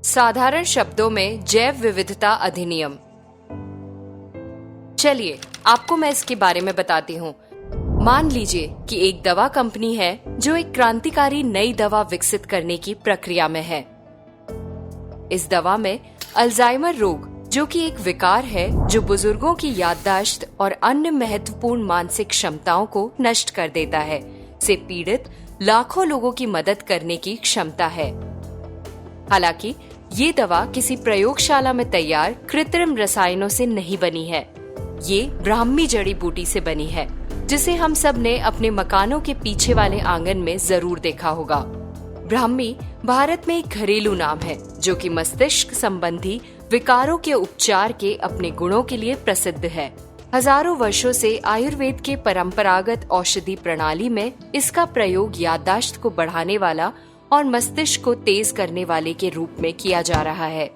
साधारण शब्दों में जैव विविधता अधिनियम। चलिए आपको मैं इसके बारे में बताती हूँ। मान लीजिए कि एक दवा कंपनी है जो एक क्रांतिकारी नई दवा विकसित करने की प्रक्रिया में है। इस दवा में अल्जाइमर रोग, जो कि एक विकार है जो बुजुर्गों की याददाश्त और अन्य महत्वपूर्ण मानसिक क्षमताओं को नष्ट कर देता है, से पीड़ित लाखों लोगों की मदद करने की क्षमता है। हालांकि ये दवा किसी प्रयोगशाला में तैयार कृत्रिम रसायनों से नहीं बनी है। ये ब्राह्मी जड़ी बूटी से बनी है, जिसे हम सब ने अपने मकानों के पीछे वाले आंगन में जरूर देखा होगा। ब्राह्मी भारत में एक घरेलू नाम है जो कि मस्तिष्क संबंधी विकारों के उपचार के अपने गुणों के लिए प्रसिद्ध है। हजारों वर्षों से आयुर्वेद के परंपरागत औषधि प्रणाली में इसका प्रयोग याददाश्त को बढ़ाने वाला और मस्तिष्क को तेज करने वाले के रूप में किया जा रहा है।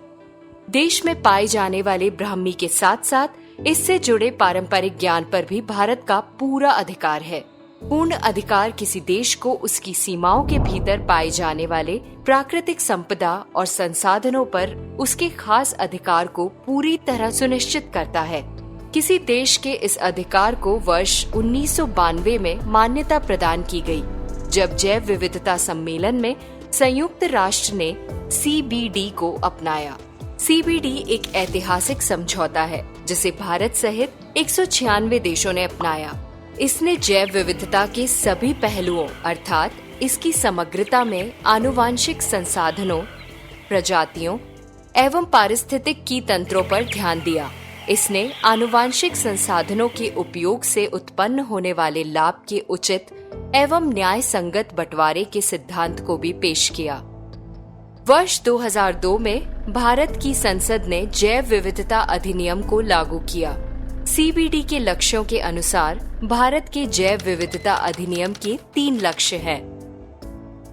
देश में पाए जाने वाले ब्राह्मी के साथ साथ इससे जुड़े पारंपरिक ज्ञान पर भी भारत का पूरा अधिकार है। पूर्ण अधिकार किसी देश को उसकी सीमाओं के भीतर पाए जाने वाले प्राकृतिक संपदा और संसाधनों पर उसके खास अधिकार को पूरी तरह सुनिश्चित करता है। किसी देश के इस अधिकार को वर्ष 1992 में मान्यता प्रदान की गई, जब जैव विविधता सम्मेलन में संयुक्त राष्ट्र ने CBD को अपनाया। CBD एक ऐतिहासिक समझौता है जिसे भारत सहित 196 देशों ने अपनाया। इसने जैव विविधता के सभी पहलुओं अर्थात इसकी समग्रता में आनुवांशिक संसाधनों, प्रजातियों एवं पारिस्थितिक की तंत्रों पर ध्यान दिया। इसने आनुवांशिक संसाधनों के उपयोग से उत्पन्न होने वाले लाभ के उचित एवं न्याय संगत बंटवारे के सिद्धांत को भी पेश किया। वर्ष 2002 में भारत की संसद ने जैव विविधता अधिनियम को लागू किया। CBD के लक्ष्यों के अनुसार भारत के जैव विविधता अधिनियम के 3 लक्ष्य हैं।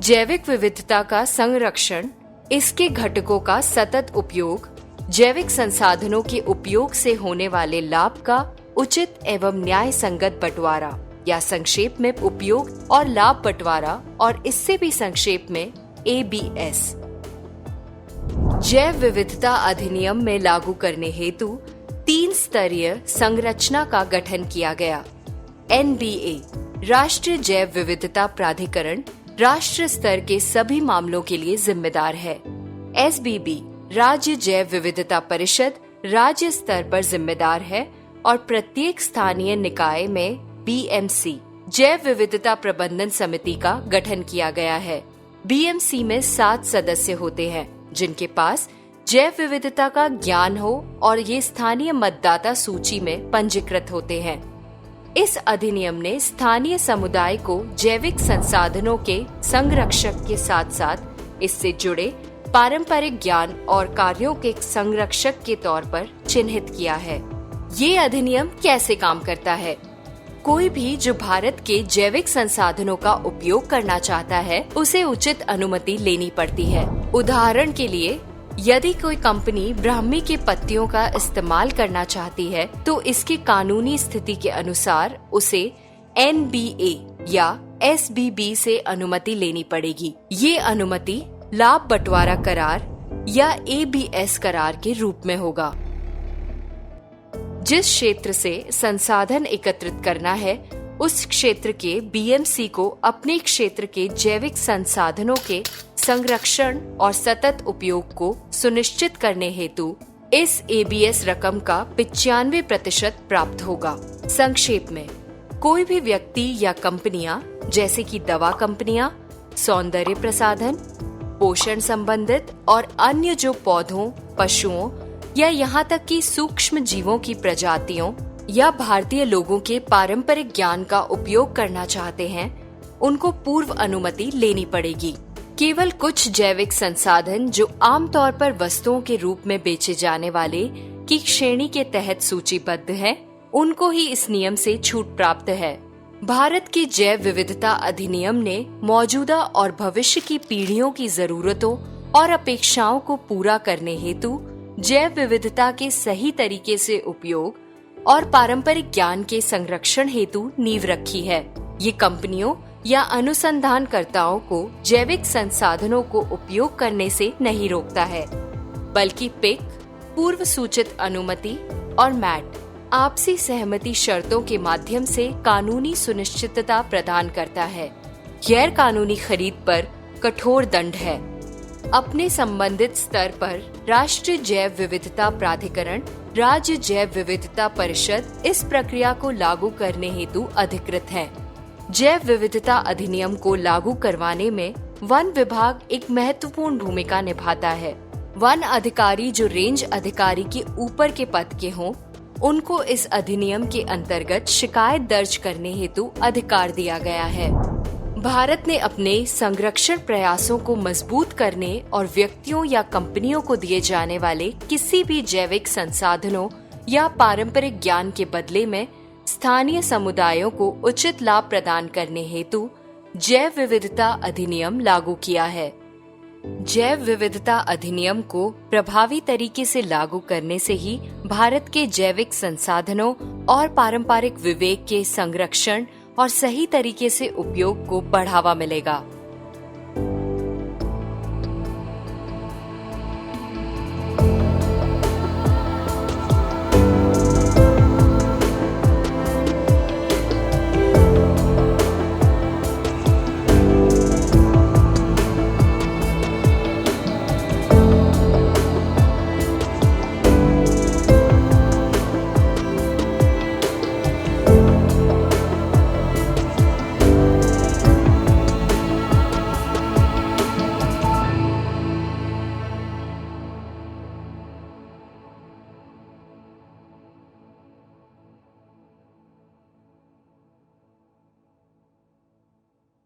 जैविक विविधता का संरक्षण, इसके घटकों का सतत उपयोग, जैविक संसाधनों के उपयोग से होने वाले लाभ का उचित एवं न्याय संगत बंटवारा या संक्षेप में उपयोग और लाभ बंटवारा, और इससे भी संक्षेप में ABS। जैव विविधता अधिनियम में लागू करने हेतु 3 स्तरीय संरचना का गठन किया गया। NBA राष्ट्रीय जैव विविधता प्राधिकरण राष्ट्र स्तर के सभी मामलों के लिए जिम्मेदार है। SBB राज्य जैव विविधता परिषद राज्य स्तर पर जिम्मेदार है, और प्रत्येक स्थानीय निकाय में BMC जैव विविधता प्रबंधन समिति का गठन किया गया है। BMC में 7 सदस्य होते हैं जिनके पास जैव विविधता का ज्ञान हो और ये स्थानीय मतदाता सूची में पंजीकृत होते हैं। इस अधिनियम ने स्थानीय समुदाय को जैविक संसाधनों के संरक्षक के साथ साथ इससे जुड़े पारंपरिक ज्ञान और कार्यों के संरक्षक के तौर पर चिन्हित किया है। ये अधिनियम कैसे काम करता है? कोई भी जो भारत के जैविक संसाधनों का उपयोग करना चाहता है, उसे उचित अनुमति लेनी पड़ती है। उदाहरण के लिए, यदि कोई कंपनी ब्राह्मी के पत्तियों का इस्तेमाल करना चाहती है, तो इसकी कानूनी स्थिति के अनुसार उसे NBA या SBB से अनुमति लेनी पड़ेगी। ये अनुमति लाभ बंटवारा करार या ABS करार के रूप में होगा। जिस क्षेत्र से संसाधन एकत्रित करना है, उस क्षेत्र के BMC को अपने क्षेत्र के जैविक संसाधनों के संरक्षण और सतत उपयोग को सुनिश्चित करने हेतु इस ABS रकम का 95% प्राप्त होगा। संक्षेप में, कोई भी व्यक्ति या कंपनियां जैसे कि दवा कंपनियां, सौंदर्य प्रसाधन, पोषण संबंधित और अन्य जो पौधों, पशुओं या यहाँ तक कि सूक्ष्म जीवों की प्रजातियों या भारतीय लोगों के पारंपरिक ज्ञान का उपयोग करना चाहते हैं, उनको पूर्व अनुमति लेनी पड़ेगी। केवल कुछ जैविक संसाधन जो आमतौर पर वस्तुओं के रूप में बेचे जाने वाले की श्रेणी के तहत सूचीबद्ध हैं, उनको ही इस नियम से छूट प्राप्त है। भारत के जैव विविधता अधिनियम ने मौजूदा और भविष्य की पीढ़ियों की जरूरतों और अपेक्षाओं को पूरा करने हेतु जैव विविधता के सही तरीके से उपयोग और पारंपरिक ज्ञान के संरक्षण हेतु नींव रखी है। ये कंपनियों या अनुसंधानकर्ताओं को जैविक संसाधनों को उपयोग करने से नहीं रोकता है। बल्कि पिक, पूर्व सूचित अनुमति और मैट आपसी सहमति शर्तों के माध्यम से कानूनी सुनिश्चितता प्रदान करता है। गैर कानूनी खरीद पर कठोर दंड है। अपने संबंधित स्तर पर राष्ट्रीय जैव विविधता प्राधिकरण, राज्य जैव विविधता परिषद इस प्रक्रिया को लागू करने हेतु अधिकृत है। जैव विविधता अधिनियम को लागू करवाने में वन विभाग एक महत्वपूर्ण भूमिका निभाता है। वन अधिकारी जो रेंज अधिकारी के ऊपर के पद के हों, उनको इस अधिनियम के अंतर्गत शिकायत दर्ज करने हेतु अधिकार दिया गया है। भारत ने अपने संरक्षण प्रयासों को मजबूत करने और व्यक्तियों या कंपनियों को दिए जाने वाले किसी भी जैविक संसाधनों या पारंपरिक ज्ञान के बदले में स्थानीय समुदायों को उचित लाभ प्रदान करने हेतु जैव विविधता अधिनियम लागू किया है। जैव विविधता अधिनियम को प्रभावी तरीके से लागू करने से ही भारत के जैविक संसाधनों और पारंपरिक विवेक के संरक्षण और सही तरीके से उपयोग को बढ़ावा मिलेगा।